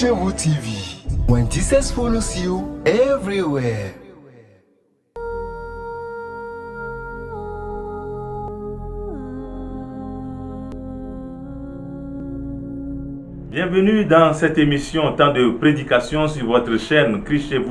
Christian TV. When Jesus follows you everywhere. Bienvenue dans cette émission Temps de prédication sur votre chaîne Christian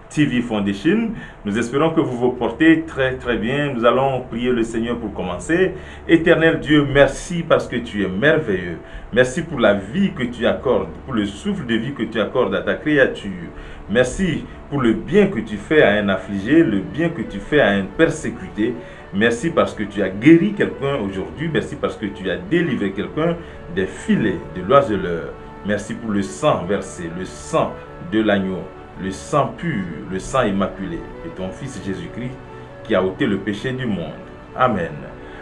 TV Foundation. Nous espérons que vous vous portez très bien. Nous allons prier le Seigneur pour commencer. Éternel Dieu, merci parce que tu es merveilleux. Merci pour la vie que tu accordes, pour le souffle de vie que tu accordes à ta créature. Merci pour le bien que tu fais à un affligé, le bien que tu fais à un persécuté. Merci parce que tu as guéri quelqu'un aujourd'hui. Merci parce que tu as délivré quelqu'un des filets de l'oiseleur. Merci pour le sang versé, le sang de l'agneau, le sang pur, le sang immaculé de ton Fils Jésus-Christ qui a ôté le péché du monde. Amen.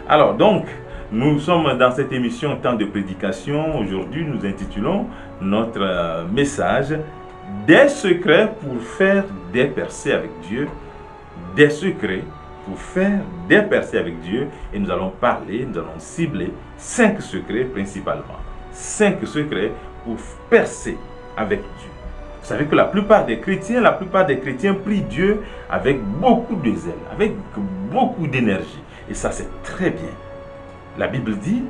Alors donc, nous sommes dans cette émission Temps de prédication. Aujourd'hui, nous intitulons notre message « Des secrets pour faire des percées avec Dieu ». Des secrets pour faire des percées avec Dieu. Et nous allons parler, nous allons cibler 5 secrets principalement. 5 secrets pour percer avec Dieu. Vous savez que la plupart des chrétiens prient Dieu avec beaucoup de zèle, avec beaucoup d'énergie. Et ça, c'est très bien. La Bible dit,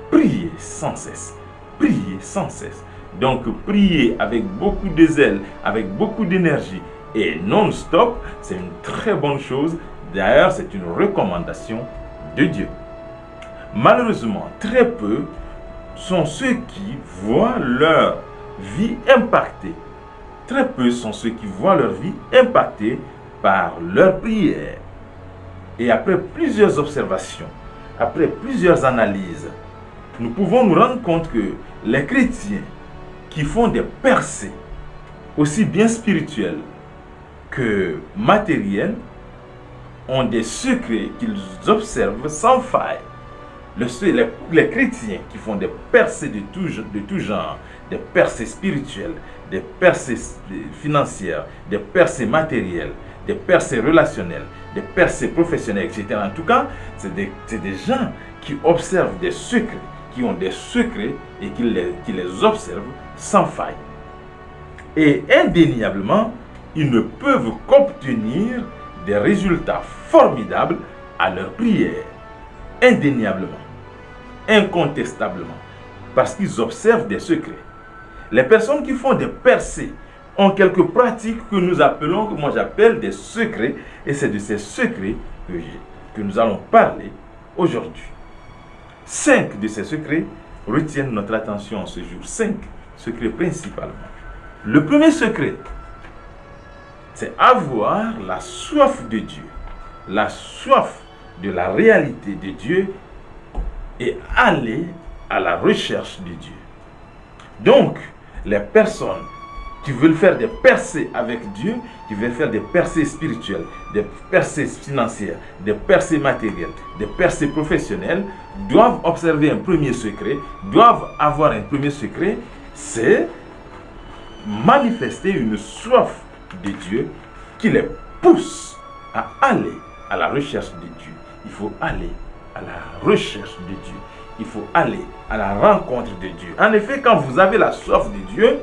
priez sans cesse. Priez sans cesse. Donc, prier avec beaucoup de zèle, avec beaucoup d'énergie et non-stop, c'est une très bonne chose. D'ailleurs, c'est une recommandation de Dieu. Malheureusement, très peu sont ceux qui voient leur vie impactée. Très peu sont ceux qui voient leur vie impactée par leur prière. Et après plusieurs observations, après plusieurs analyses, nous pouvons nous rendre compte que les chrétiens qui font des percées, aussi bien spirituelles que matérielles, ont des secrets qu'ils observent sans faille. Les chrétiens qui font des percées de tout genre, des percées spirituelles, des percées financières, des percées matérielles, des percées relationnelles, des percées professionnelles, etc. En tout cas, c'est des gens qui observent des secrets, qui ont des secrets et qui les observent sans faille. Et indéniablement, ils ne peuvent qu'obtenir des résultats formidables à leur prière. Indéniablement, incontestablement, parce qu'ils observent des secrets. Les personnes qui font des percées ont quelques pratiques que nous appelons, que moi j'appelle des secrets, et c'est de ces secrets que nous allons parler aujourd'hui. 5 de ces secrets retiennent notre attention ce jour. 5 secrets principalement. Le premier secret, c'est avoir la soif de Dieu, la soif de la réalité de Dieu et aller à la recherche de Dieu. Donc, les personnes qui veulent faire des percées avec Dieu, qui veulent faire des percées spirituelles, des percées financières, des percées matérielles, des percées professionnelles, doivent observer un premier secret, doivent avoir un premier secret, c'est manifester une soif de Dieu qui les pousse à aller à la recherche de Dieu. Il faut aller à la recherche de Dieu. Il faut aller à la rencontre de Dieu. En effet, quand vous avez la soif de Dieu,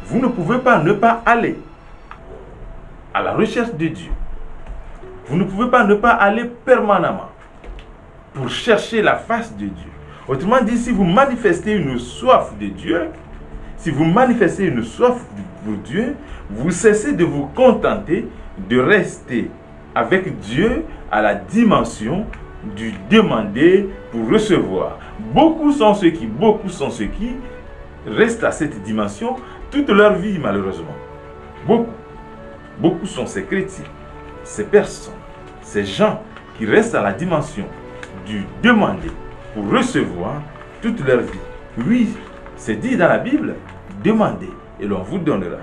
vous ne pouvez pas ne pas aller à la recherche de Dieu. Vous ne pouvez pas ne pas aller permanemment pour chercher la face de Dieu. Autrement dit, si vous manifestez une soif de Dieu, si vous manifestez une soif pour Dieu, vous cessez de vous contenter de rester avec Dieu à la dimension du demander pour recevoir. Beaucoup sont ceux qui restent à cette dimension toute leur vie, malheureusement. Beaucoup sont ces chrétiens, ces personnes, ces gens qui restent à la dimension du demander pour recevoir toute leur vie. Oui, c'est dit dans la Bible, demandez et l'on vous donnera.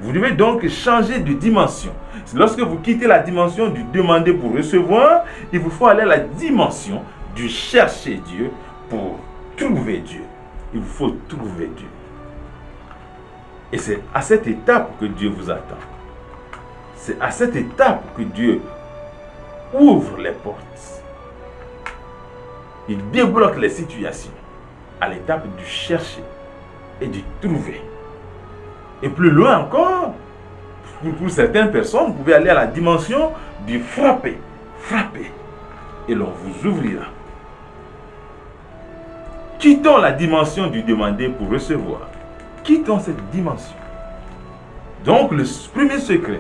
Vous devez donc changer de dimension. Lorsque vous quittez la dimension du demander pour recevoir, il vous faut aller à la dimension du chercher Dieu pour trouver Dieu. Il vous faut trouver Dieu. Et c'est à cette étape que Dieu vous attend. C'est à cette étape que Dieu ouvre les portes. Il débloque les situations à l'étape du chercher et du trouver. Et plus loin encore, pour certaines personnes, vous pouvez aller à la dimension du frapper. Frapper. Et l'on vous ouvrira. Quittons la dimension du demander pour recevoir. Quittons cette dimension. Donc, le premier secret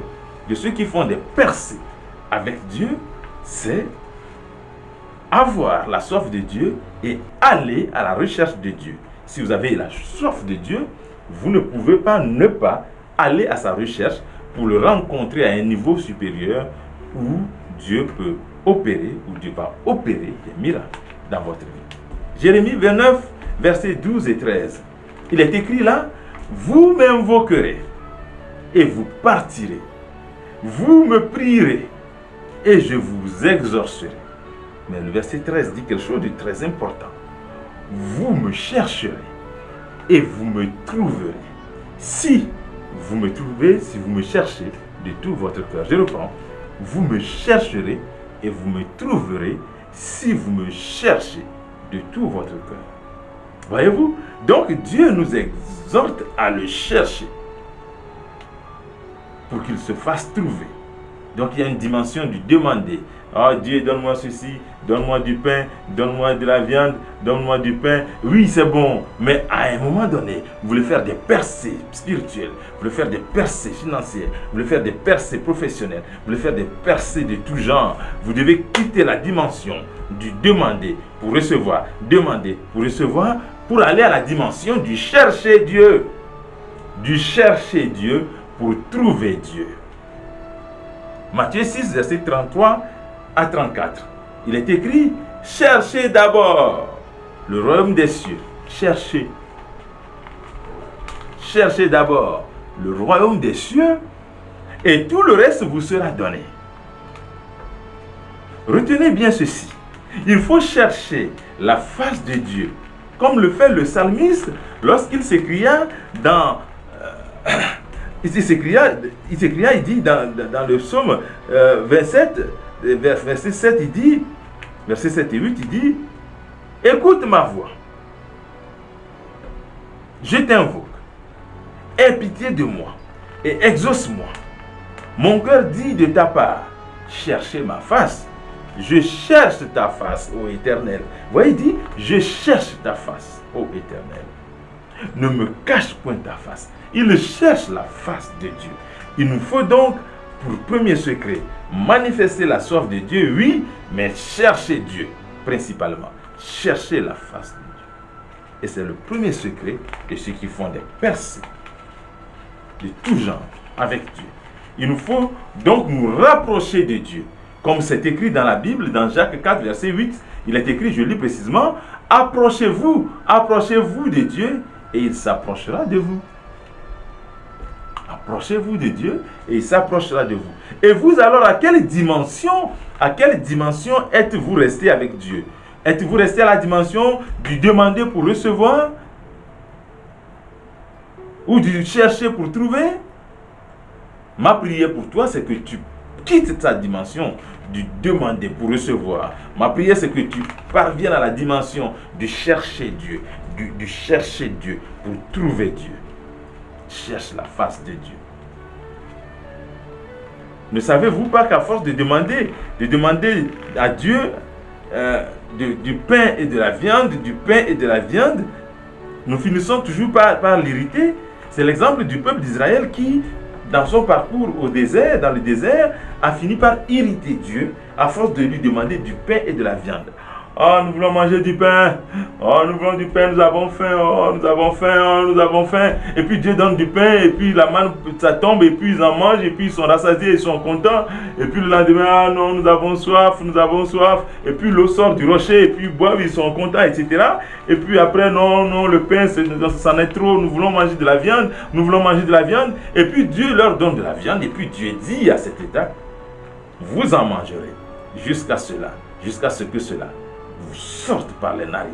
de ceux qui font des percées avec Dieu, c'est avoir la soif de Dieu et aller à la recherche de Dieu. Si vous avez la soif de Dieu, vous ne pouvez pas ne pas aller à sa recherche pour le rencontrer à un niveau supérieur où Dieu peut opérer, où Dieu va opérer des miracles dans votre vie. Jérémie 29, versets 12 et 13. Il est écrit là, vous m'invoquerez et vous partirez. Vous me prierez et je vous exaucerai. Mais le verset 13 dit quelque chose de très important. Vous me chercherez et vous me trouverez. Si vous me trouvez, si vous me cherchez de tout votre cœur. Je reprends. Vous me chercherez et vous me trouverez si vous me cherchez de tout votre cœur. Voyez-vous? Donc Dieu nous exhorte à le chercher pour qu'il se fasse trouver. Donc il y a une dimension du demander. Ah Dieu, donne-moi ceci, donne-moi du pain, donne-moi de la viande, donne-moi du pain. Oui, c'est bon, mais à un moment donné, vous voulez faire des percées spirituelles, vous voulez faire des percées financières, vous voulez faire des percées professionnelles, vous voulez faire des percées de tout genre. Vous devez quitter la dimension du demander pour recevoir, demander pour recevoir, pour aller à la dimension du chercher Dieu. Du chercher Dieu pour trouver Dieu. Matthieu 6, verset 33 à 34. Il est écrit, cherchez d'abord le royaume des cieux. Cherchez. Cherchez d'abord le royaume des cieux et tout le reste vous sera donné. Retenez bien ceci. Il faut chercher la face de Dieu. Comme le fait le psalmiste lorsqu'il s'écria dans... il dit dans le psaume 27, verset 7, il dit, verset 7 et 8, il dit, écoute ma voix, je t'invoque, aie pitié de moi et exauce-moi. Mon cœur dit de ta part, cherchez ma face. Je cherche ta face, ô Éternel. Vous voyez, il dit, je cherche ta face, ô Éternel. Ne me cache point ta face. Il cherche la face de Dieu. Il nous faut donc, pour le premier secret, manifester la soif de Dieu, oui, mais chercher Dieu, principalement. Chercher la face de Dieu. Et c'est le premier secret de ceux qui font des percées de tout genre avec Dieu. Il nous faut donc nous rapprocher de Dieu. Comme c'est écrit dans la Bible, dans Jacques 4, verset 8, il est écrit, je lis précisément, approchez-vous de Dieu et il s'approchera de vous. Approchez-vous de Dieu et il s'approchera de vous. Et vous alors, à quelle dimension êtes-vous resté avec Dieu? Êtes-vous resté à la dimension du demander pour recevoir? Ou du chercher pour trouver? Ma prière pour toi, c'est que tu quittes ta dimension du demander pour recevoir. Ma prière, c'est que tu parviennes à la dimension de chercher Dieu, de chercher Dieu pour trouver Dieu. Cherche la face de Dieu. Ne savez-vous pas qu'à force de demander à Dieu du pain et de la viande, nous finissons toujours par l'irriter? C'est l'exemple du peuple d'Israël qui, dans son parcours dans le désert, a fini par irriter Dieu à force de lui demander du pain et de la viande. Oh, nous voulons manger du pain. Oh, nous voulons du pain, nous avons faim. Oh, nous avons faim, oh, nous avons faim. Et puis Dieu donne du pain, et puis la manne, ça tombe, et puis ils en mangent, et puis ils sont rassasiés, ils sont contents. Et puis le lendemain, ah non, nous avons soif. Et puis l'eau sort du rocher, et puis ils boivent, ils sont contents, etc. Et puis après, non, le pain, ça en est trop, nous voulons manger de la viande, Et puis Dieu leur donne de la viande, et puis Dieu dit à cet état, vous en mangerez jusqu'à ce que cela vous sortent par les narines.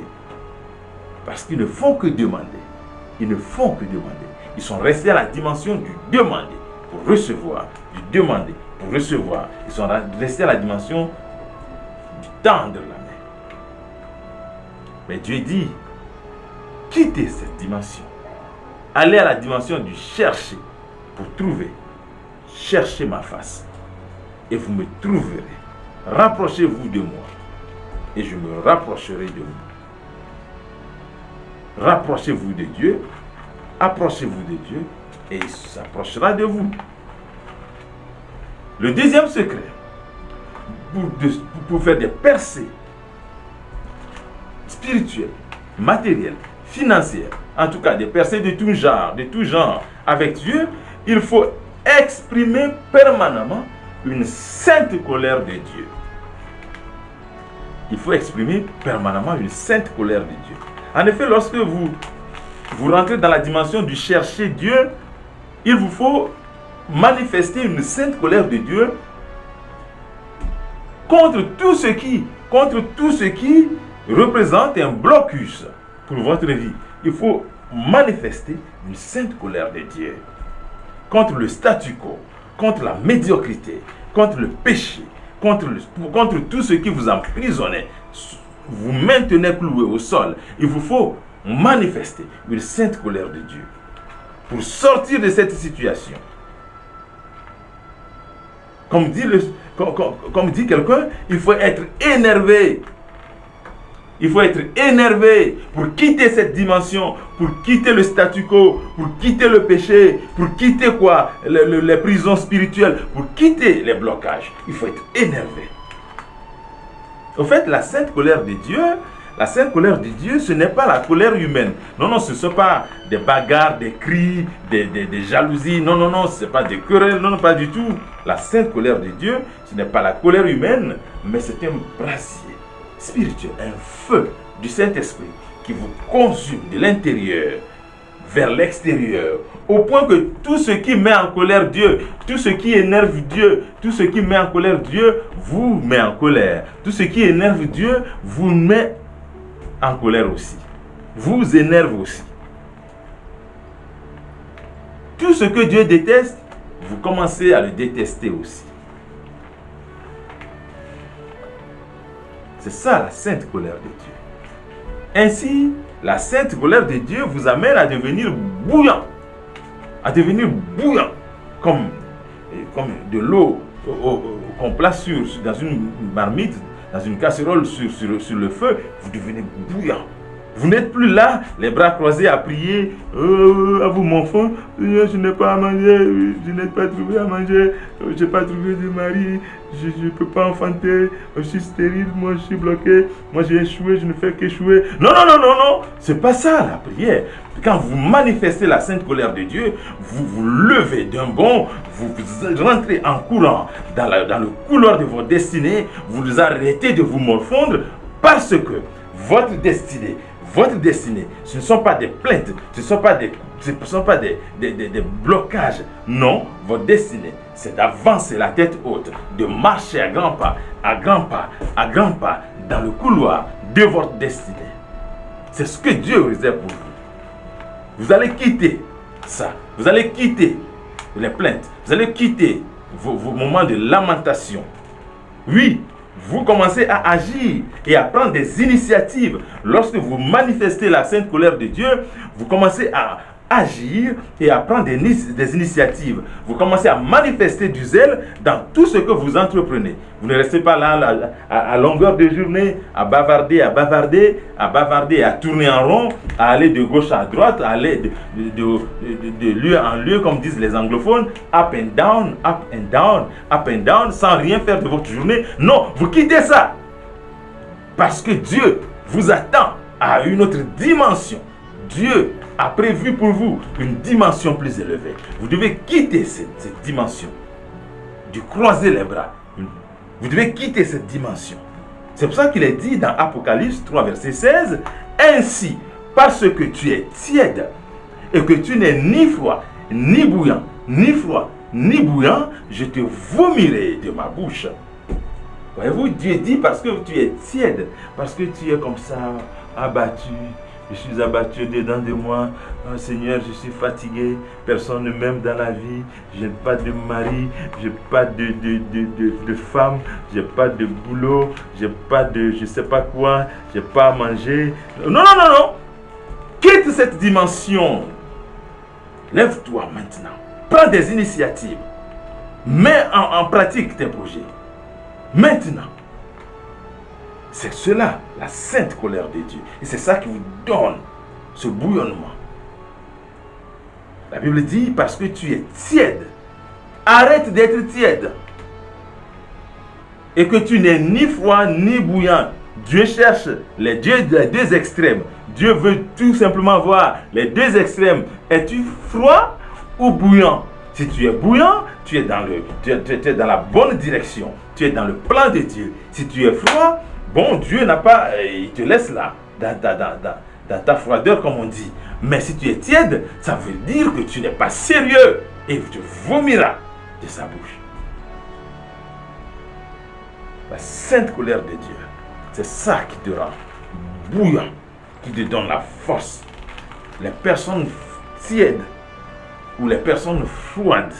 Parce qu'ils ne font que demander. Ils sont restés à la dimension du demander pour recevoir. Ils sont restés à la dimension du tendre la main. Mais Dieu dit, quittez cette dimension Allez à la dimension du chercher pour trouver. Cherchez ma face et vous me trouverez. Rapprochez-vous de moi et je me rapprocherai de vous. Rapprochez-vous de Dieu, approchez-vous de Dieu et il s'approchera de vous. Le deuxième secret, pour faire des percées spirituelles, matérielles, financières, en tout cas des percées de tout genre avec Dieu, il faut exprimer permanemment une sainte colère de Dieu. Il faut exprimer permanemment une sainte colère de Dieu. En effet, lorsque vous rentrez dans la dimension du chercher Dieu, il vous faut manifester une sainte colère de Dieu contre tout ce qui représente un blocus pour votre vie. Il faut manifester une sainte colère de Dieu contre le statu quo, contre la médiocrité, contre le péché, contre tout ce qui vous emprisonne, vous maintenez cloué au sol. Il vous faut manifester une sainte colère de Dieu pour sortir de cette situation. Comme dit quelqu'un, il faut être énervé. Il faut être énervé pour quitter cette dimension, pour quitter le statu quo, pour quitter le péché, pour quitter quoi? Les prisons spirituelles, pour quitter les blocages. Il faut être énervé. Au fait, la sainte colère de Dieu, ce n'est pas la colère humaine. Non, ce ne sont pas des bagarres, des cris, des jalousies. Non, ce n'est pas des querelles. Non, pas du tout. La sainte colère de Dieu, ce n'est pas la colère humaine, mais c'est un brasier spirituel, un feu du Saint-Esprit qui vous consume de l'intérieur vers l'extérieur, au point que tout ce qui met en colère Dieu, tout ce qui énerve Dieu, tout ce qui met en colère Dieu, vous met en colère. Tout ce qui énerve Dieu, vous met en colère aussi. Vous énerve aussi. Tout ce que Dieu déteste, vous commencez à le détester aussi. C'est ça la sainte colère de Dieu. Ainsi, la sainte colère de Dieu vous amène à devenir bouillant. À devenir bouillant. Comme de l'eau qu'on place dans une marmite, dans une casserole sur le feu, vous devenez bouillant. Vous n'êtes plus là, les bras croisés à prier. À vous mon enfant, je n'ai pas à manger, je n'ai pas trouvé à manger, je n'ai pas trouvé de mari, je ne peux pas enfanter, je suis stérile, moi je suis bloqué, moi j'ai échoué, je ne fais qu'échouer. Non, c'est pas ça la prière. Quand vous manifestez la sainte colère de Dieu, vous vous levez d'un bond, vous rentrez en courant dans le couloir de votre destinée, vous arrêtez de vous morfondre parce que votre destinée, ce ne sont pas des plaintes, ce ne sont pas des blocages. Non, votre destinée, c'est d'avancer la tête haute, de marcher à grands pas, dans le couloir de votre destinée. C'est ce que Dieu réserve pour vous. Vous allez quitter ça. Vous allez quitter les plaintes. Vous allez quitter vos moments de lamentation. Oui. Vous commencez à agir et à prendre des initiatives. Lorsque vous manifestez la sainte colère de Dieu, vous commencez à agir et à prendre des initiatives. Vous commencez à manifester du zèle dans tout ce que vous entreprenez. Vous ne restez pas là à longueur de journée à bavarder, à tourner en rond, à aller de gauche à droite, à aller de lieu en lieu, comme disent les anglophones, up and down, up and down, up and down, sans rien faire de votre journée. Non, vous quittez ça. Parce que Dieu vous attend à une autre dimension. Dieu a prévu pour vous une dimension plus élevée. Vous devez quitter cette dimension de croiser les bras. Vous devez quitter cette dimension. C'est pour ça qu'il est dit dans Apocalypse 3, verset 16, « Ainsi, parce que tu es tiède et que tu n'es ni froid, ni bouillant, ni froid, ni bouillant, je te vomirai de ma bouche. » Voyez-vous, Dieu dit parce que tu es tiède, parce que tu es comme ça, abattu. Je suis abattu dedans de moi. Oh, Seigneur, je suis fatigué. Personne ne m'aime dans la vie. Je n'ai pas de mari. Je n'ai pas de femme. Je n'ai pas de boulot. Je n'ai pas de je ne sais pas quoi. Je n'ai pas à manger. Non. Quitte cette dimension Lève-toi maintenant. Prends des initiatives. Mets en pratique tes projets. Maintenant. C'est cela, la sainte colère de Dieu. Et c'est ça qui vous donne ce bouillonnement. La Bible dit, parce que tu es tiède. Arrête d'être tiède. Et que tu n'es ni froid ni bouillant. Dieu cherche les deux extrêmes. Dieu veut tout simplement voir les deux extrêmes. Es-tu froid ou bouillant? Si tu es bouillant, tu es dans la bonne direction. Tu es dans le plan de Dieu. Si tu es froid, bon, Dieu n'a pas, il te laisse là, dans ta froideur comme on dit. Mais si tu es tiède, ça veut dire que tu n'es pas sérieux. Et tu vomiras de sa bouche. La sainte colère de Dieu, c'est ça qui te rend bouillant, qui te donne la force. Les personnes tièdes ou les personnes froides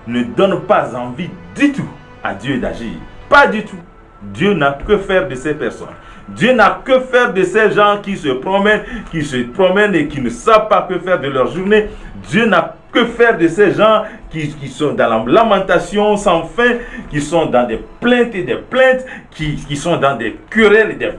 ne donnent pas envie du tout à Dieu d'agir. Pas du tout. Dieu n'a que faire de ces personnes. Dieu n'a que faire de ces gens qui se promènent et qui ne savent pas que faire de leur journée. Dieu n'a que faire de ces gens qui sont dans la lamentation sans fin, qui sont dans des plaintes et des plaintes, qui sont dans des querelles et des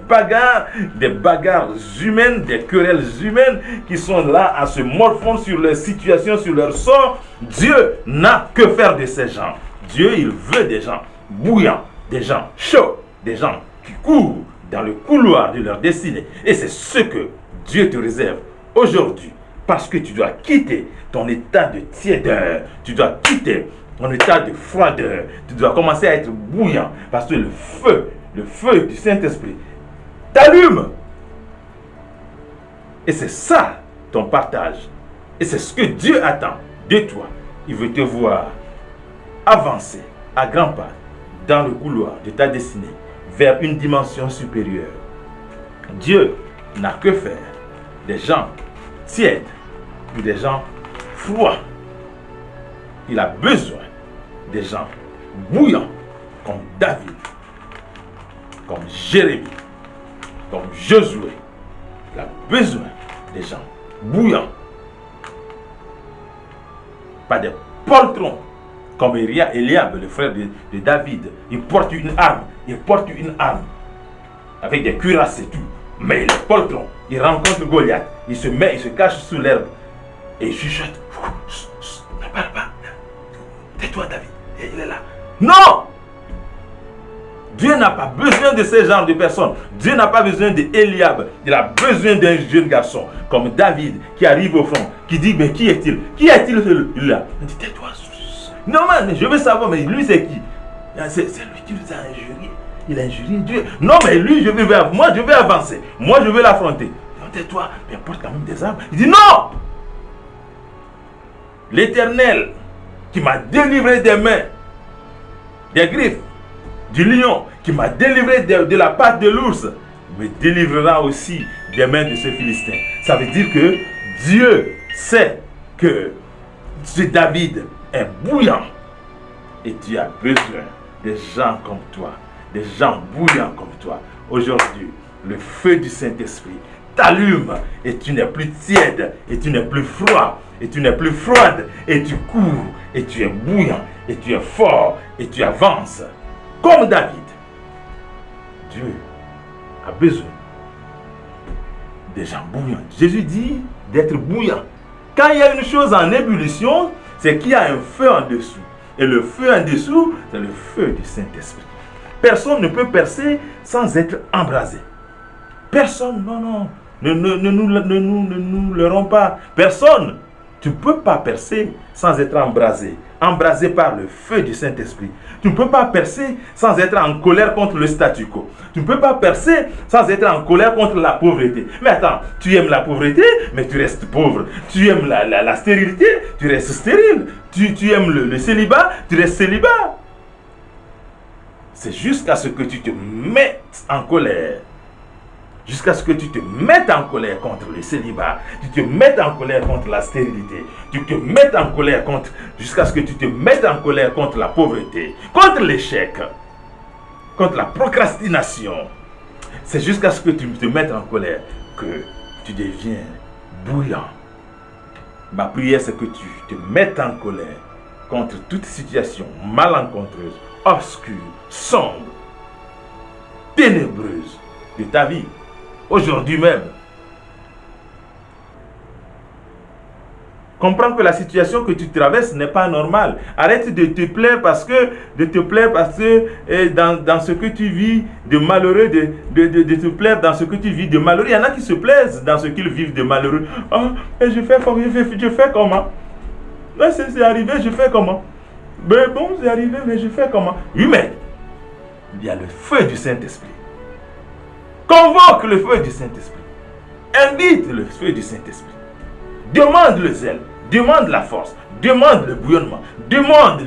bagarres humaines, des querelles humaines, qui sont là à se morfondre sur leur situation, sur leur sort. Dieu n'a que faire de ces gens. Dieu, il veut des gens bouillants, des gens chauds, des gens qui courent dans le couloir de leur destinée. Et c'est ce que Dieu te réserve aujourd'hui. Parce que tu dois quitter ton état de tiédeur. Tu dois quitter ton état de froideur. Tu dois commencer à être bouillant. Parce que le feu du Saint-Esprit t'allume. Et c'est ça ton partage. Et c'est ce que Dieu attend de toi. Il veut te voir avancer à grands pas dans le couloir de ta destinée vers une dimension supérieure. Dieu n'a que faire des gens tièdes ou des gens froids. Il a besoin des gens bouillants comme David, comme Jérémie, comme Josué. Il a besoin des gens bouillants. Pas des poltrons comme Eliab, le frère de David. Il porte une arme. Avec des cuirasses et tout. Mais il est poltron. Il rencontre Goliath. Il se cache sous l'herbe. Et il chuchote. Ne parle pas. Tais-toi, David. Et il est là. Non! Dieu n'a pas besoin de ce genre de personnes. Dieu n'a pas besoin d'Eliab. Il a besoin d'un jeune garçon comme David qui arrive au front, qui dit, mais qui est-il? Qui est-il celui-là? Il dit, tais-toi. Non, mais je veux savoir, mais lui c'est qui? C'est lui qui nous a injurié. Il a injurié Dieu. Non, mais lui, moi je vais avancer. Moi je vais l'affronter. Tais-toi, mais porte quand même des armes. Il dit non! L'Éternel qui m'a délivré des mains, des griffes, du lion, qui m'a délivré de la patte de l'ours, me délivrera aussi des mains de ce Philistin. Ça veut dire que Dieu sait que ce David est bouillant. Et tu as besoin des gens comme toi, des gens bouillants comme toi. Aujourd'hui, le feu du Saint-Esprit t'allume et tu n'es plus tiède, et tu n'es plus froid, et tu n'es plus froide, et tu cours, et tu es bouillant, et tu es fort, et tu avances. Comme David, Dieu a besoin des gens bouillants. Jésus dit d'être bouillant. Quand il y a une chose en ébullition, c'est qu'il y a un feu en dessous. Et le feu en dessous, c'est le feu du Saint-Esprit. Personne ne peut percer sans être embrasé. Personne, non. Ne nous leurrons pas. Personne. Tu ne peux pas percer sans être embrasé. Embrasé par le feu du Saint-Esprit. Tu ne peux pas percer sans être en colère contre le statu quo. Tu ne peux pas percer sans être en colère contre la pauvreté. Mais attends, tu aimes la pauvreté, mais tu restes pauvre. Tu aimes la stérilité, tu restes stérile. Tu aimes le célibat, tu restes célibat. C'est jusqu'à ce que tu te mettes en colère. Jusqu'à ce que tu te mettes en colère contre le célibat, tu te mettes en colère contre la stérilité, tu te mettes en colère jusqu'à ce que tu te mettes en colère contre la pauvreté, contre l'échec, contre la procrastination. C'est jusqu'à ce que tu te mettes en colère que tu deviens bouillant. Ma prière, c'est que tu te mettes en colère contre toute situation malencontreuse, obscure, sombre, ténébreuse de ta vie, aujourd'hui même. Comprends que la situation que tu traverses n'est pas normale. Arrête de te plaindre parce que, dans ce que tu vis de malheureux, de te plaindre dans ce que tu vis de malheureux. Il y en a qui se plaisent dans ce qu'ils vivent de malheureux. Ah, mais je fais comment? C'est arrivé, je fais comment? Mais bon, c'est arrivé, mais je fais comment? Oui, mais il y a le feu du Saint-Esprit. Convoque le feu du Saint-Esprit. Invite le feu du Saint-Esprit. Demande le zèle, demande la force, demande le bouillonnement, demande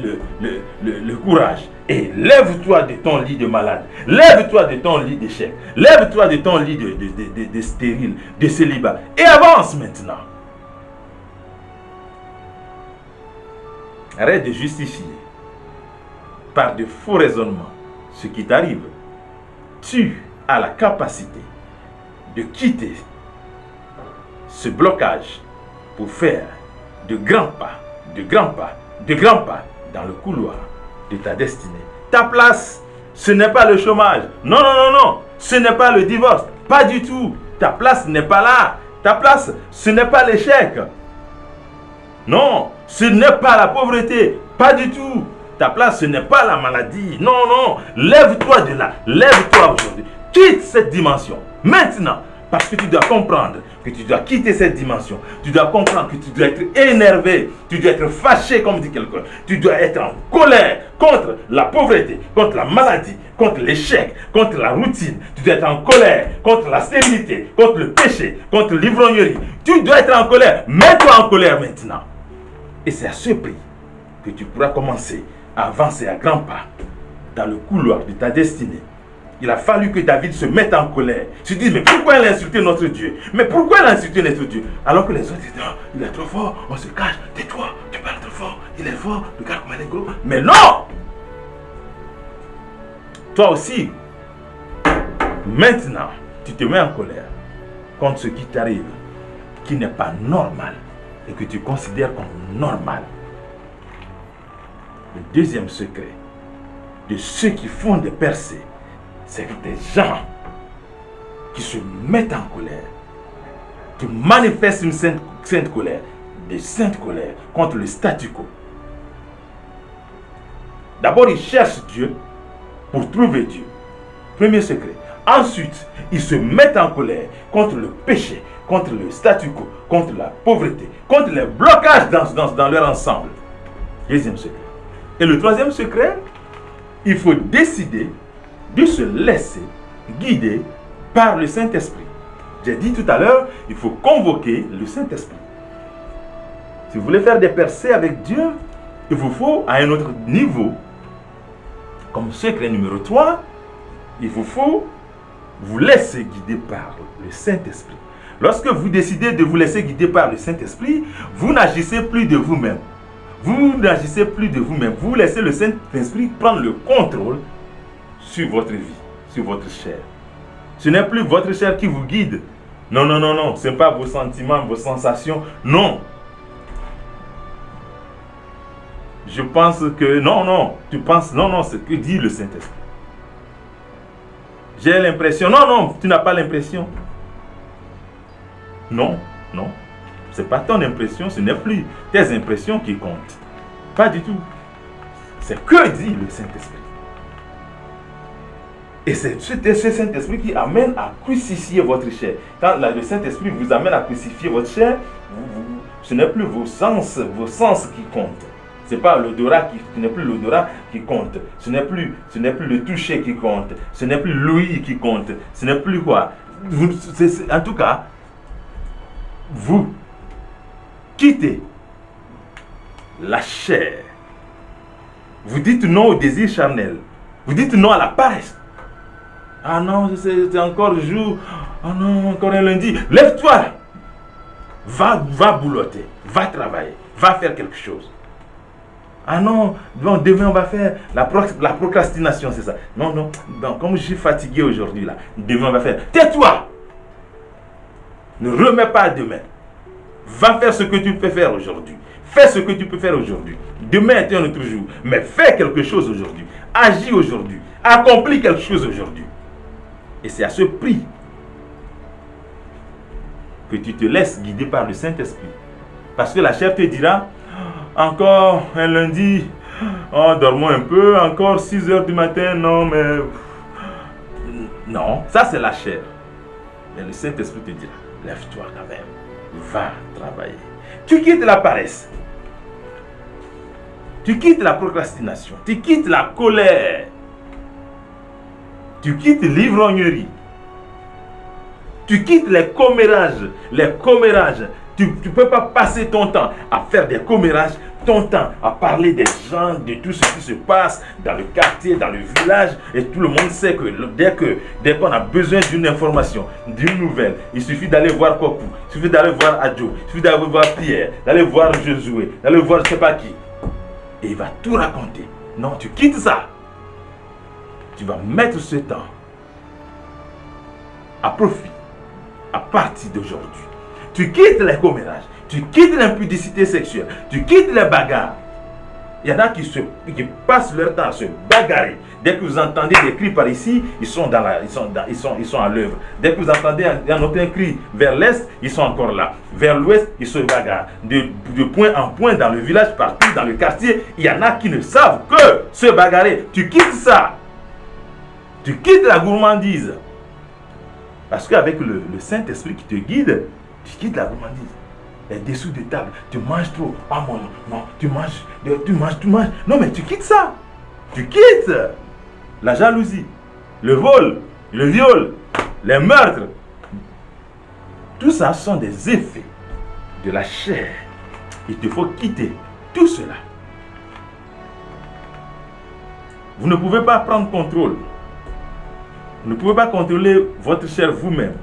le courage. Et lève-toi de ton lit de malade, lève-toi de ton lit d'échec, lève-toi de ton lit de stérile, de célibat. Et avance maintenant. Arrête de justifier par de faux raisonnements ce qui t'arrive. Tu as la capacité de quitter ce blocage pour faire de grands pas, de grands pas, de grands pas dans le couloir de ta destinée. Ta place, ce n'est pas le chômage. Non, non, non, non. Ce n'est pas le divorce. Pas du tout. Ta place n'est pas là. Ta place, ce n'est pas l'échec. Non, ce n'est pas la pauvreté. Pas du tout. Ta place, ce n'est pas la maladie. Non, non. Lève-toi de là. Lève-toi aujourd'hui. Quitte cette dimension. Maintenant. Parce que tu dois comprendre que tu dois quitter cette dimension. Tu dois comprendre que tu dois être énervé. Tu dois être fâché, comme dit quelqu'un. Tu dois être en colère contre la pauvreté, contre la maladie, contre l'échec, contre la routine. Tu dois être en colère contre la stérilité, contre le péché, contre l'ivrognerie. Tu dois être en colère. Mets-toi en colère maintenant. Et c'est à ce prix que tu pourras commencer à avancer à grands pas dans le couloir de ta destinée. Il a fallu que David se mette en colère. Se dise, mais pourquoi il a insulté notre Dieu? Mais pourquoi il a insulté notre Dieu? Alors que les autres disaient, oh, il est trop fort, on se cache, tais-toi, tu parles trop fort, il est fort, regarde comme il est gros. Mais non! Toi aussi, maintenant, tu te mets en colère contre ce qui t'arrive, qui n'est pas normal et que tu considères comme normal. Le deuxième secret de ceux qui font des percées, c'est que des gens qui se mettent en colère, qui manifestent une sainte colère, des saintes colères contre le statu quo. D'abord, ils cherchent Dieu pour trouver Dieu. Premier secret. Ensuite, ils se mettent en colère contre le péché, contre le statu quo, contre la pauvreté, contre les blocages dans leur ensemble. Deuxième secret. Et le troisième secret, il faut décider de se laisser guider par le Saint-Esprit. J'ai dit tout à l'heure, il faut convoquer le Saint-Esprit. Si vous voulez faire des percées avec Dieu, il vous faut à un autre niveau, comme secret numéro 3, il vous faut vous laisser guider par le Saint-Esprit. Lorsque vous décidez de vous laisser guider par le Saint-Esprit, vous n'agissez plus de vous-même. Vous n'agissez plus de vous-même. Vous laissez le Saint-Esprit prendre le contrôle sur votre vie, sur votre chair. Ce n'est plus votre chair qui vous guide. Non, non, non, non. Ce n'est pas vos sentiments, vos sensations. Non. Je pense que... Non, non. Tu penses... Non, non. C'est ce que dit le Saint-Esprit. J'ai l'impression... Non, non. Tu n'as pas l'impression. Non, non. Ce n'est pas ton impression. Ce n'est plus tes impressions qui comptent. Pas du tout. C'est que dit le Saint-Esprit. Et c'est ce Saint-Esprit qui amène à crucifier votre chair. Quand le Saint-Esprit vous amène à crucifier votre chair, ce n'est plus vos sens qui comptent. Ce n'est pas l'odorat ce n'est plus l'odorat qui compte. Ce n'est plus le toucher qui compte. Ce n'est plus l'ouïe qui compte. Ce n'est plus quoi. En tout cas, vous quittez la chair. Vous dites non au désir charnel. Vous dites non à la paresse. Ah non, c'est encore jour. Ah non, encore un lundi. Lève-toi. Va boulotter. Va travailler. Va faire quelque chose. Ah non, bon, demain on va faire la procrastination, c'est ça. Non, non, non, comme je suis fatigué aujourd'hui là, demain on va faire. Tais-toi. Ne remets pas demain. Va faire ce que tu peux faire aujourd'hui. Fais ce que tu peux faire aujourd'hui. Demain est un autre jour. Mais fais quelque chose aujourd'hui. Agis aujourd'hui. Accomplis quelque chose aujourd'hui. Et c'est à ce prix que tu te laisses guider par le Saint-Esprit. Parce que la chair te dira, encore un lundi, oh, dormons un peu, encore 6 heures du matin, non, mais... Non, ça c'est la chair. Mais le Saint-Esprit te dira, lève-toi quand même, va travailler. Tu quittes la paresse. Tu quittes la procrastination. Tu quittes la colère. Tu quittes l'ivrognerie. Tu quittes les commérages. Les commérages. Tu ne peux pas passer ton temps à faire des commérages, ton temps à parler des gens, de tout ce qui se passe dans le quartier, dans le village. Et tout le monde sait que dès qu'on a besoin d'une information, d'une nouvelle, il suffit d'aller voir Kokou, il suffit d'aller voir Adjo, il suffit d'aller voir Pierre, d'aller voir Josué, d'aller voir je ne sais pas qui. Et il va tout raconter. Non, tu quittes ça. Tu vas mettre ce temps à profit à partir d'aujourd'hui. Tu quittes les commérages, tu quittes l'impudicité sexuelle, tu quittes les bagarres. Il y en a qui passent leur temps à se bagarrer. Dès que vous entendez des cris par ici, ils sont à l'œuvre. Dès que vous entendez un autre cri vers l'est, ils sont encore là. Vers l'ouest, ils se bagarrent. De point en point dans le village, partout dans le quartier, il y en a qui ne savent que se bagarrer. Tu quittes ça. Tu quittes la gourmandise. Parce qu'avec le Saint-Esprit qui te guide, tu quittes la gourmandise. Les dessous de table, tu manges trop. Ah mon non, tu manges. Non mais tu quittes ça. Tu quittes la jalousie, le vol, le viol, les meurtres. Tout ça sont des effets de la chair. Il te faut quitter tout cela. Vous ne pouvez pas prendre contrôle. Vous ne pouvez pas contrôler votre chair vous-même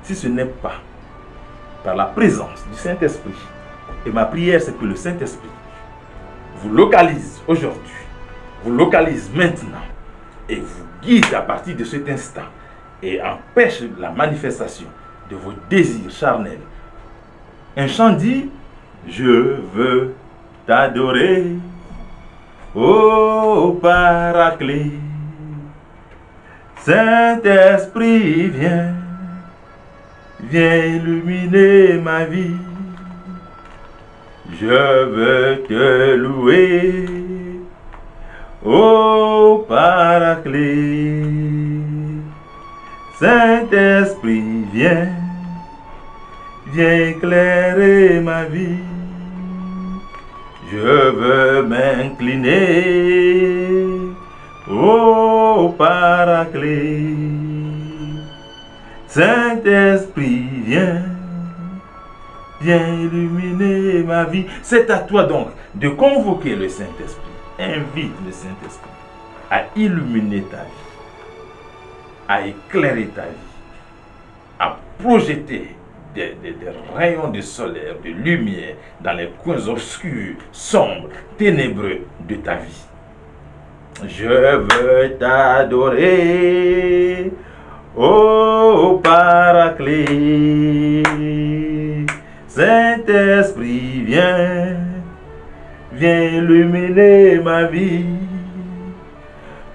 si ce n'est pas par la présence du Saint-Esprit. Et ma prière, c'est que le Saint-Esprit vous localise aujourd'hui, vous localise maintenant et vous guide à partir de cet instant et empêche la manifestation de vos désirs charnels. Un chant dit, je veux t'adorer, ô Paraclet. Saint-Esprit, viens illuminer ma vie. Je veux te louer, ô Paraclet. Saint-Esprit, viens éclairer ma vie. Je veux m'incliner, ô Paraclet. Saint-Esprit, viens illuminer ma vie. C'est à toi donc de convoquer le Saint-Esprit. Invite le Saint-Esprit à illuminer ta vie, à éclairer ta vie, à projeter des rayons de soleil, de lumière dans les coins obscurs, sombres, ténébreux de ta vie. Je veux t'adorer, ô Paraclet. Saint-Esprit, viens illuminer ma vie.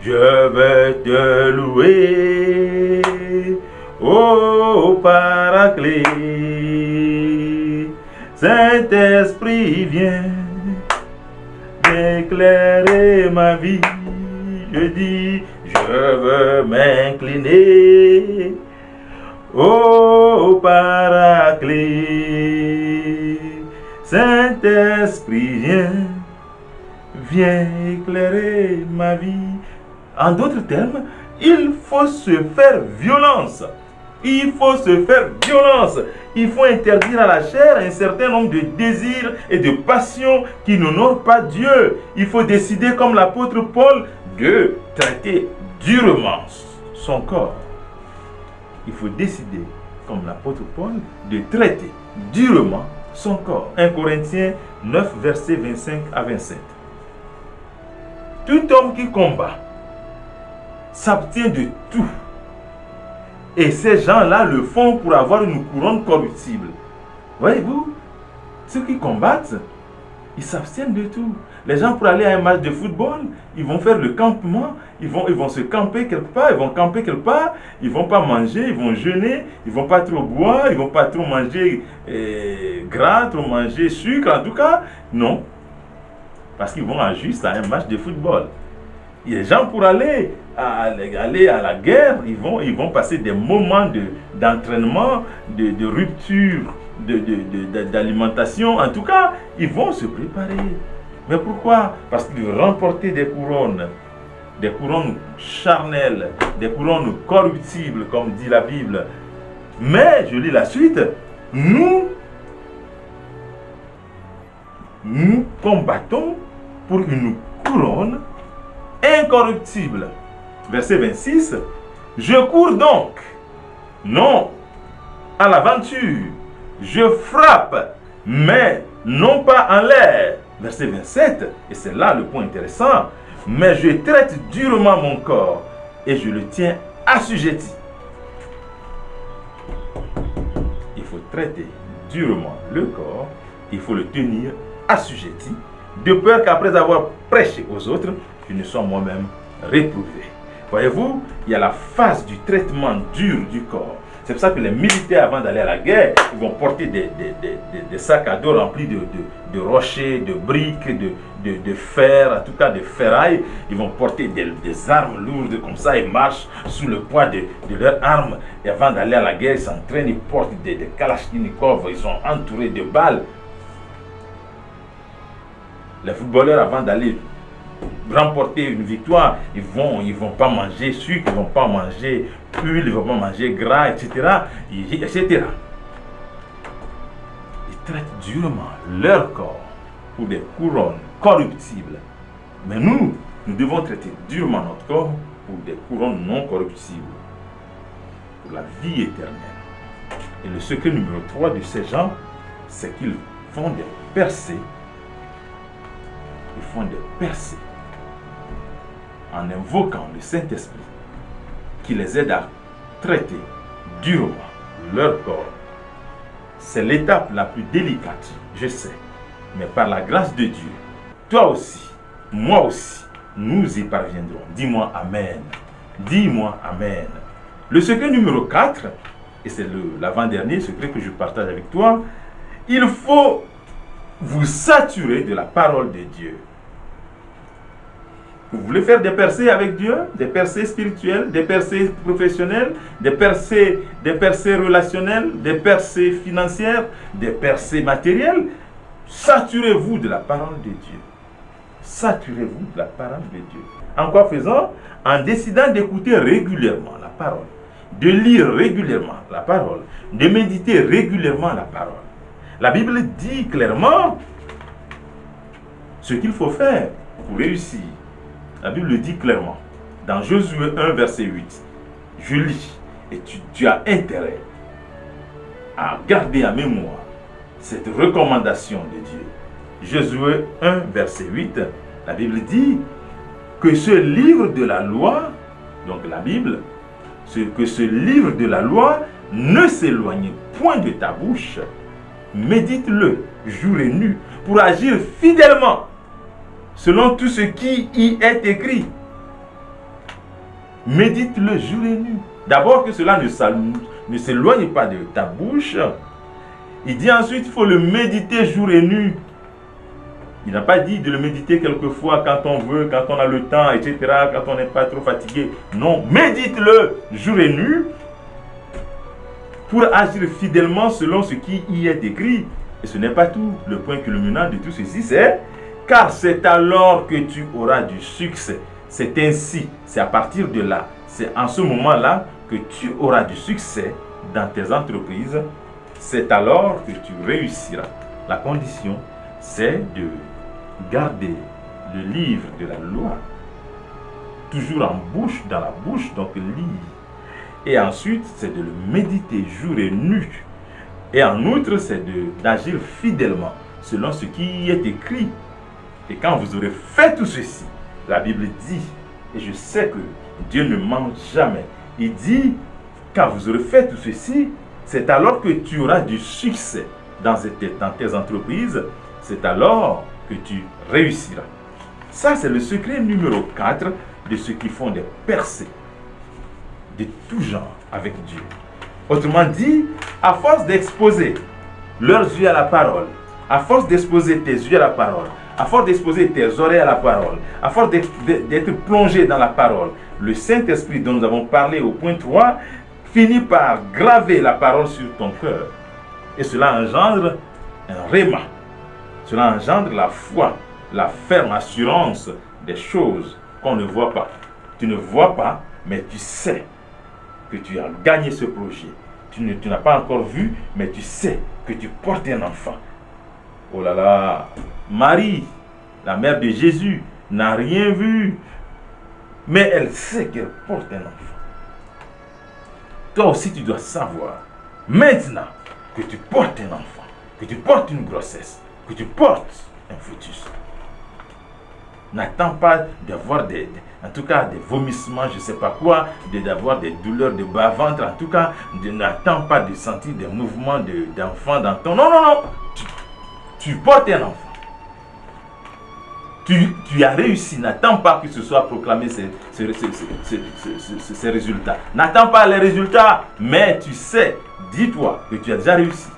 Je veux te louer, ô Paraclet. Saint-Esprit, viens éclairer ma vie. Je dis, je veux m'incliner, ô Paraclet. Saint-Esprit, viens éclairer ma vie. En d'autres termes, il faut se faire violence. Il faut se faire violence. Il faut interdire à la chair un certain nombre de désirs et de passions qui n'honorent pas Dieu. Il faut décider, comme l'apôtre Paul, de traiter durement son corps. Il faut décider, comme l'apôtre Paul, de traiter durement son corps. 1 Corinthiens 9, versets 25 à 27. Tout homme qui combat s'abstient de tout. Et ces gens-là le font pour avoir une couronne corruptible. Voyez-vous, ceux qui combattent, ils s'abstiennent de tout. Les gens, pour aller à un match de football, ils vont faire le campement, ils vont se camper quelque part, ils vont camper quelque part, ils vont pas manger, ils vont jeûner, ils vont pas trop boire, ils vont pas trop manger gras, trop manger sucre, en tout cas, non. Parce qu'ils vont juste à un match de football. Et les gens, pour aller à la guerre, ils vont passer des moments d'entraînement, de rupture d'alimentation. En tout cas, ils vont se préparer. Mais pourquoi? Parce qu'ils veulent remporter des couronnes charnelles, des couronnes corruptibles, comme dit la Bible. Mais, je lis la suite, nous combattons pour une couronne incorruptible. Verset 26, je cours donc, non à l'aventure, je frappe, mais non pas en l'air. Verset 27, et c'est là le point intéressant, mais je traite durement mon corps et je le tiens assujetti. Il faut traiter durement le corps, il faut le tenir assujetti, de peur qu'après avoir prêché aux autres, je ne sois moi-même réprouvé. Voyez-vous, il y a la phase du traitement dur du corps. C'est pour ça que les militaires, avant d'aller à la guerre, ils vont porter des sacs à dos remplis de rochers, de briques, de fer, en tout cas de ferraille. Ils vont porter des armes lourdes comme ça, ils marchent sous le poids de leurs armes. Et avant d'aller à la guerre, ils s'entraînent, ils portent des kalachnikovs, ils sont entourés de balles. Les footballeurs, avant d'aller remporter une victoire, ils vont pas manger sucre, ils vont pas manger huile, ils vont pas manger gras, etc. etc. Ils traitent durement leur corps pour des couronnes corruptibles. Mais nous devons traiter durement notre corps pour des couronnes non corruptibles, pour la vie éternelle. Et le secret numéro 3 de ces gens, c'est qu'ils font des percées. Ils font des percées en invoquant le Saint-Esprit qui les aide à traiter durement leur corps. C'est l'étape la plus délicate, je sais, mais par la grâce de Dieu, toi aussi, moi aussi, nous y parviendrons. Dis-moi Amen. Dis-moi Amen. Le secret numéro 4, et c'est l'avant-dernier secret que je partage avec toi, il faut vous saturer de la parole de Dieu. Vous voulez faire des percées avec Dieu, des percées spirituelles, des percées professionnelles, des percées relationnelles, des percées financières, des percées matérielles. Saturez-vous de la parole de Dieu. Saturez-vous de la parole de Dieu. En quoi faisant? En décidant d'écouter régulièrement la parole, de lire régulièrement la parole, de méditer régulièrement la parole. La Bible dit clairement ce qu'il faut faire pour réussir. La Bible dit clairement, dans Josué 1, verset 8, je lis, et tu as intérêt à garder en mémoire cette recommandation de Dieu. Josué 1, verset 8, la Bible dit que ce livre de la loi, donc la Bible, que ce livre de la loi ne s'éloigne point de ta bouche, médite-le jour et nuit pour agir fidèlement selon tout ce qui y est écrit. Médite-le jour et nuit. D'abord que cela ne s'éloigne pas de ta bouche. Il dit ensuite il faut le méditer jour et nuit. Il n'a pas dit de le méditer quelquefois quand on veut, quand on a le temps, etc., quand on n'est pas trop fatigué. Non, médite-le jour et nuit pour agir fidèlement selon ce qui y est écrit. Et ce n'est pas tout. Le point culminant de tout ceci, c'est car c'est alors que tu auras du succès. C'est ainsi, c'est à partir de là, c'est en ce moment-là que tu auras du succès dans tes entreprises. C'est alors que tu réussiras. La condition, c'est de garder le livre de la loi toujours en bouche, dans la bouche, donc lire. Et ensuite, c'est de le méditer jour et nuit. Et en outre, c'est d'agir fidèlement selon ce qui est écrit. Et quand vous aurez fait tout ceci, la Bible dit, et je sais que Dieu ne ment jamais, il dit, quand vous aurez fait tout ceci, c'est alors que tu auras du succès. dans tes entreprises, c'est alors que tu réussiras. Ça, c'est le secret numéro 4 de ceux qui font des percées de tout genre avec Dieu. Autrement dit, à force d'exposer leurs yeux à la parole, à force d'exposer tes yeux à la parole, à force d'exposer tes oreilles à la parole, à force d'être plongé dans la parole, le Saint-Esprit dont nous avons parlé au point 3 finit par graver la parole sur ton cœur. Et cela engendre un réma. Cela engendre la foi, la ferme assurance des choses qu'on ne voit pas. Tu ne vois pas, mais tu sais que tu as gagné ce projet. Tu n'as pas encore vu, mais tu sais que tu portes un enfant. Oh là là, Marie, la mère de Jésus, n'a rien vu, mais elle sait qu'elle porte un enfant. Toi aussi, tu dois savoir, maintenant, que tu portes un enfant, que tu portes une grossesse, que tu portes un fœtus. N'attends pas d'avoir en tout cas des vomissements, je ne sais pas quoi, d'avoir des douleurs de bas-ventre, en tout cas, n'attends pas de sentir des mouvements d'enfant dans ton... Non, non, non, tu portes un enfant. Tu as réussi, n'attends pas que ce soit proclamé ces résultats. N'attends pas les résultats, mais tu sais, dis-toi que tu as déjà réussi.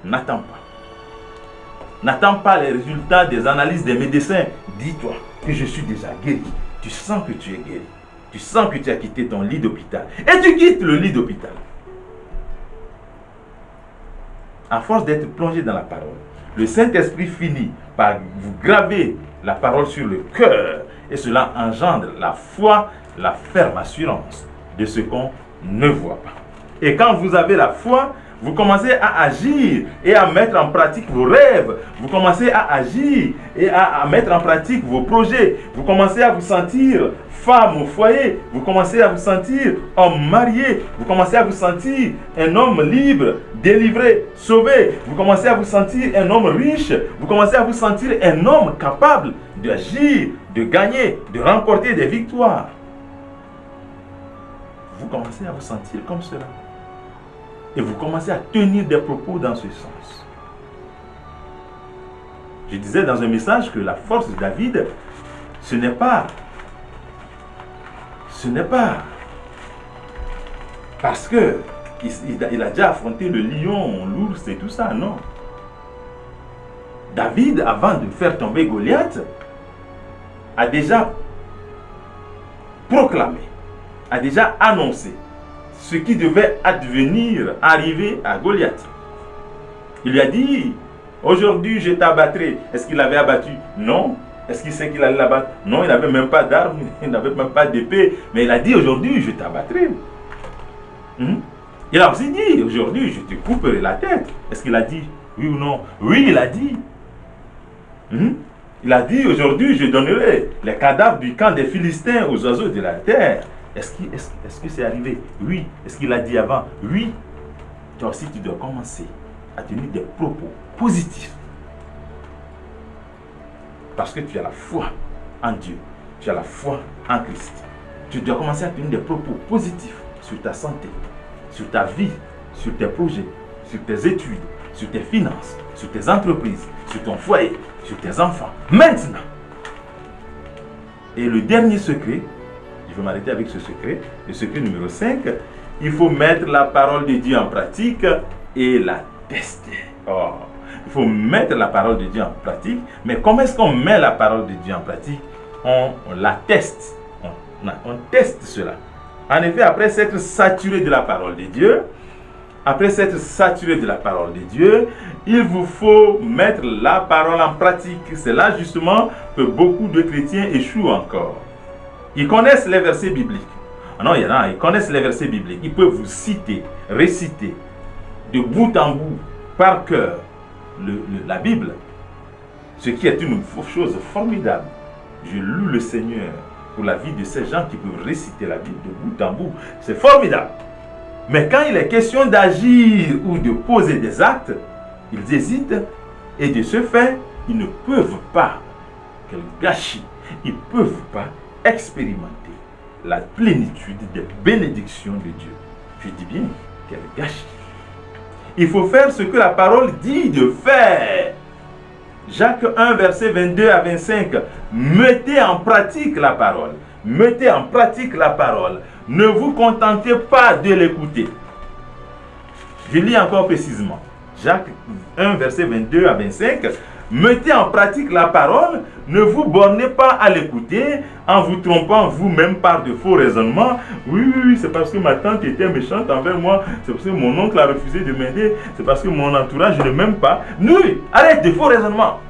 N'attends pas. N'attends pas les résultats des analyses des médecins. Dis-toi que je suis déjà guéri. Tu sens que tu es guéri. Tu sens que tu as quitté ton lit d'hôpital. Et tu quittes le lit d'hôpital. À force d'être plongé dans la parole, le Saint-Esprit finit par vous graver la parole sur le cœur. Et cela engendre la foi, la ferme assurance de ce qu'on ne voit pas. Et quand vous avez la foi, vous commencez à agir et à mettre en pratique vos rêves. Vous commencez à agir et à mettre en pratique vos projets. Vous commencez à vous sentir femme au foyer. Vous commencez à vous sentir homme marié. Vous commencez à vous sentir un homme libre, délivré, sauvé. Vous commencez à vous sentir un homme riche. Vous commencez à vous sentir un homme capable d'agir, de gagner, de remporter des victoires. Vous commencez à vous sentir comme cela. Et vous commencez à tenir des propos dans ce sens. Je disais dans un message que la force de David, ce n'est pas parce que il a déjà affronté le lion, l'ours et tout ça, non. David, avant de faire tomber Goliath, a déjà proclamé, a déjà annoncé ce qui devait advenir, arriver à Goliath. Il lui a dit, aujourd'hui je t'abattrai. Est-ce qu'il l'avait abattu? Non. Est-ce qu'il sait qu'il allait l'abattre? Non, il n'avait même pas d'arme, il n'avait même pas d'épée. Mais il a dit, aujourd'hui je t'abattrai. Il a aussi dit, aujourd'hui je te couperai la tête. Est-ce qu'il a dit oui ou non? Oui, il a dit. Il a dit, aujourd'hui je donnerai les cadavres du camp des Philistins aux oiseaux de la terre. Est-ce que c'est arrivé? Oui. Est-ce qu'il a dit avant? Oui. Toi aussi, tu dois commencer à tenir des propos positifs. Parce que tu as la foi en Dieu. Tu as la foi en Christ. Tu dois commencer à tenir des propos positifs sur ta santé, sur ta vie, sur tes projets, sur tes études, sur tes finances, sur tes entreprises, sur ton foyer, sur tes enfants. Maintenant. Et le dernier secret, je vais m'arrêter avec ce secret. Le secret numéro 5, il faut mettre la parole de Dieu en pratique et la tester. Oh, il faut mettre la parole de Dieu en pratique. Mais comment est-ce qu'on met la parole de Dieu en pratique? On la teste. On teste cela. En effet, après s'être saturé de la parole de Dieu, il vous faut mettre la parole en pratique. C'est là justement que beaucoup de chrétiens échouent encore. Ils connaissent les versets bibliques. Non, il y en a, ils connaissent les versets bibliques. Ils peuvent vous citer, réciter, de bout en bout, par cœur, la Bible. Ce qui est une chose formidable. Je loue le Seigneur pour la vie de ces gens qui peuvent réciter la Bible de bout en bout. C'est formidable. Mais quand il est question d'agir ou de poser des actes, ils hésitent. Et de ce fait, ils ne peuvent pas, quel gâchis, ils ne peuvent pas expérimenter la plénitude des bénédictions de Dieu. Je dis bien, quel gâchis. Il faut faire ce que la parole dit de faire. Jacques 1, verset 22 à 25. Mettez en pratique la parole. Mettez en pratique la parole. Ne vous contentez pas de l'écouter. Je lis encore précisément. Jacques 1, verset 22 à 25. Mettez en pratique la parole, ne vous bornez pas à l'écouter en vous trompant vous-même par de faux raisonnements. Oui, c'est parce que ma tante était méchante envers moi, c'est parce que mon oncle a refusé de m'aider, c'est parce que mon entourage ne m'aime pas. Oui, arrête de faux raisonnements.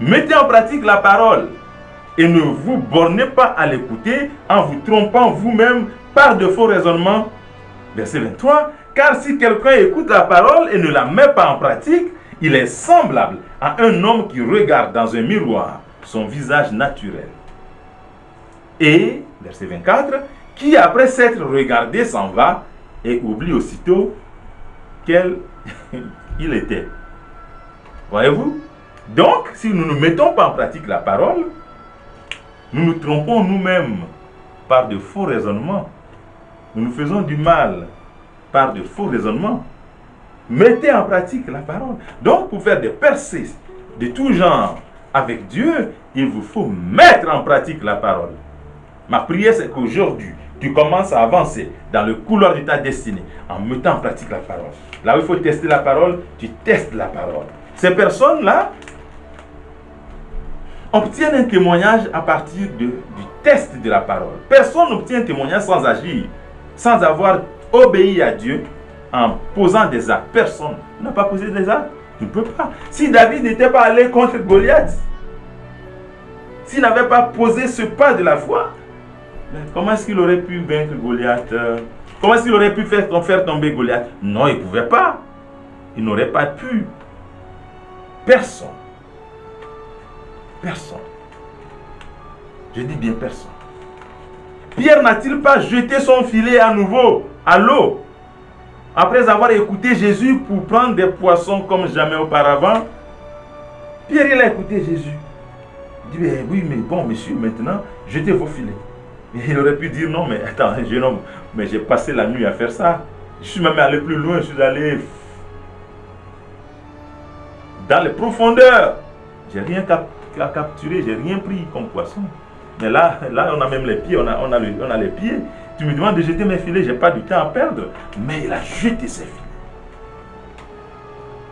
Mettez en pratique la parole et ne vous bornez pas à l'écouter en vous trompant vous-même par de faux raisonnements. Verset 23. Car si quelqu'un écoute la parole et ne la met pas en pratique, il est semblable à un homme qui regarde dans un miroir son visage naturel. Et, verset 24, qui après s'être regardé s'en va et oublie aussitôt quel il était. Voyez-vous? Donc, si nous ne mettons pas en pratique la parole, nous nous trompons nous-mêmes par de faux raisonnements. Nous nous faisons du mal par de faux raisonnements. Mettez en pratique la parole. Donc, pour faire des percées de tout genre avec Dieu, il vous faut mettre en pratique la parole. Ma prière, c'est qu'aujourd'hui, tu commences à avancer dans le couloir de ta destinée en mettant en pratique la parole. Là où il faut tester la parole, tu testes la parole. Ces personnes-là obtiennent un témoignage à partir du test de la parole. Personne n'obtient un témoignage sans agir, sans avoir obéi à Dieu en posant des actes. Personne n'a pas posé des actes. Tu ne peux pas. Si David n'était pas allé contre Goliath, s'il n'avait pas posé ce pas de la foi, comment est-ce qu'il aurait pu vaincre Goliath? Comment est-ce qu'il aurait pu faire tomber Goliath? Non, il ne pouvait pas. Il n'aurait pas pu. Personne. Personne. Je dis bien personne. Pierre n'a-t-il pas jeté son filet à nouveau à l'eau après avoir écouté Jésus pour prendre des poissons comme jamais auparavant? Pierre, il a écouté Jésus. Il dit, oui, mais bon, monsieur, maintenant, jetez vos filets. Et il aurait pu dire, non, mais attends, jeune homme, mais j'ai passé la nuit à faire ça. Je suis même allé plus loin, je suis allé dans les profondeurs. J'ai rien capturé, j'ai rien pris comme poisson. Mais là, on a même les pieds, on a les pieds. Tu me demandes de jeter mes filets, je n'ai pas du temps à perdre. Mais il a jeté ses filets.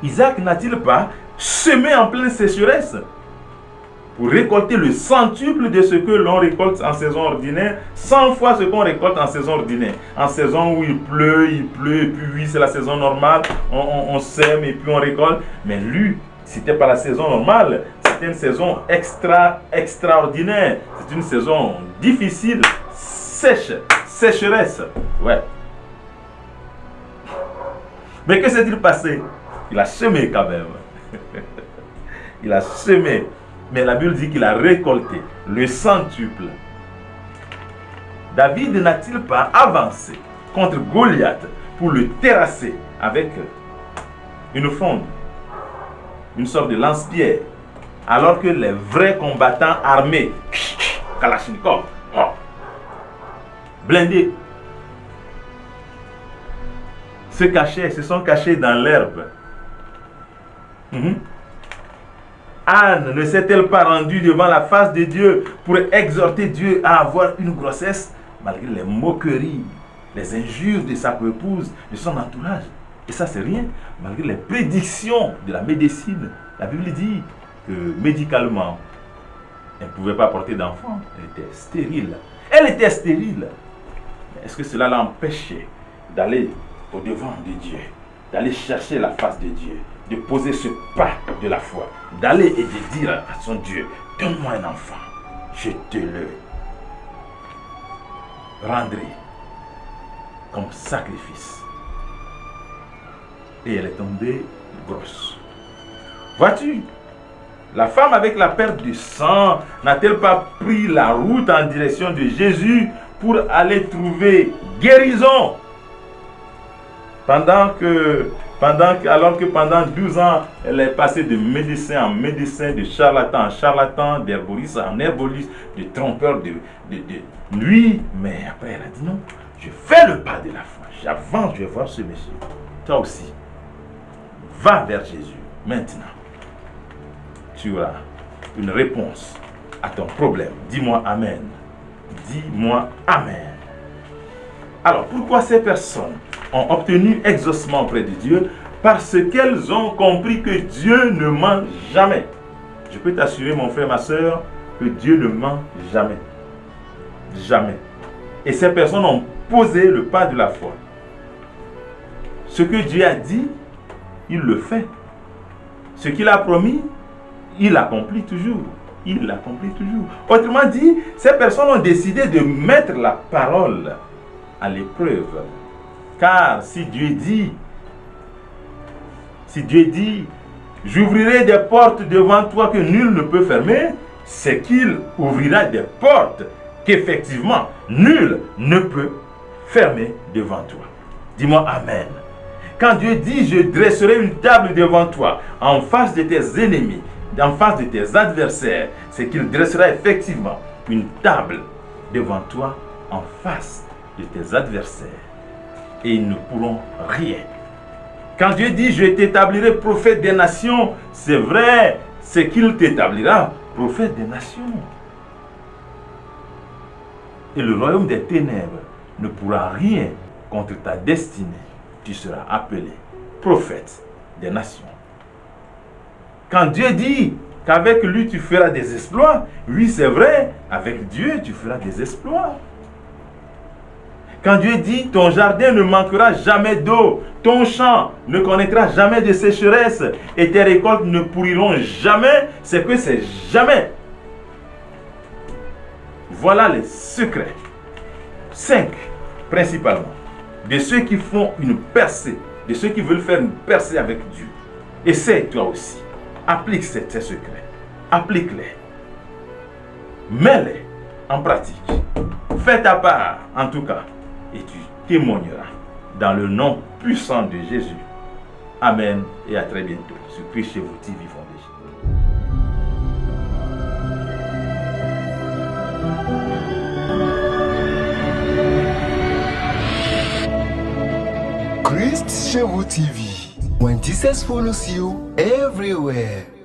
Isaac n'a-t-il pas semé en pleine sécheresse pour récolter le centuple de ce que l'on récolte en saison ordinaire, 100 fois ce qu'on récolte en saison ordinaire. En saison où il pleut, et puis oui, c'est la saison normale, on sème et puis on récolte. Mais lui, c'était pas la saison normale, c'était une saison extraordinaire. C'est une saison difficile, sécheresse. Ouais. Mais que s'est-il passé? Il a semé quand même. Il a semé. Mais la Bible dit qu'il a récolté le centuple. David n'a-t-il pas avancé contre Goliath pour le terrasser avec une fronde, une sorte de lance-pierre, alors que les vrais combattants armés, Kalachnikov, blindés, se sont cachés dans l'herbe. Anne ne s'est-elle pas rendue devant la face de Dieu pour exhorter Dieu à avoir une grossesse malgré les moqueries, les injures de sa épouse, de son entourage? Et ça, c'est rien. Malgré les prédictions de la médecine, la Bible dit que médicalement, elle ne pouvait pas porter d'enfant. Elle était stérile. Elle était stérile. Est-ce que cela l'a empêché d'aller au-devant de Dieu, d'aller chercher la face de Dieu, de poser ce pas de la foi, d'aller et de dire à son Dieu, donne-moi un enfant, je te le rendrai comme sacrifice. Et elle est tombée grosse. Vois-tu, la femme avec la perte du sang n'a-t-elle pas pris la route en direction de Jésus pour aller trouver guérison? Alors que pendant 12 ans, elle est passée de médecin en médecin, de charlatan en charlatan, d'herboriste en herboriste, de trompeur de nuit. Mais après, elle a dit non, je fais le pas de la foi, j'avance, je vais voir ce monsieur. Toi aussi, va vers Jésus maintenant. Tu auras une réponse à ton problème. Dis-moi Amen. Dis-moi Amen. Alors, pourquoi ces personnes ont obtenu exaucement auprès de Dieu? Parce qu'elles ont compris que Dieu ne ment jamais. Je peux t'assurer, mon frère, ma soeur, que Dieu ne ment jamais. Jamais. Et ces personnes ont posé le pas de la foi. Ce que Dieu a dit, il le fait. Ce qu'il a promis, il l'accomplit toujours. Il l'accomplit toujours. Autrement dit, ces personnes ont décidé de mettre la parole à l'épreuve. Car si Dieu dit, j'ouvrirai des portes devant toi que nul ne peut fermer, c'est qu'il ouvrira des portes qu'effectivement nul ne peut fermer devant toi. Dis-moi Amen. Quand Dieu dit, je dresserai une table devant toi, en face de tes ennemis, en face de tes adversaires, c'est qu'il dressera effectivement une table devant toi, en face de tes adversaires. Et ils ne pourront rien. Quand Dieu dit, je t'établirai prophète des nations, c'est vrai, c'est qu'il t'établira prophète des nations. Et le royaume des ténèbres ne pourra rien contre ta destinée. Tu seras appelé prophète des nations. Quand Dieu dit qu'avec lui tu feras des exploits, oui c'est vrai, avec Dieu tu feras des exploits. Quand Dieu dit ton jardin ne manquera jamais d'eau, ton champ ne connaîtra jamais de sécheresse et tes récoltes ne pourriront jamais, c'est que c'est jamais. Voilà les secrets. 5 principalement. De ceux qui font une percée, de ceux qui veulent faire une percée avec Dieu. Essaye toi aussi. Applique ces secrets. Applique-les. Mets-les en pratique. Fais ta part en tout cas. Et tu témoigneras dans le nom puissant de Jésus. Amen et à très bientôt sur Christ chez vous TV Foundation. Christ Shevu TV. When Jesus follows you everywhere.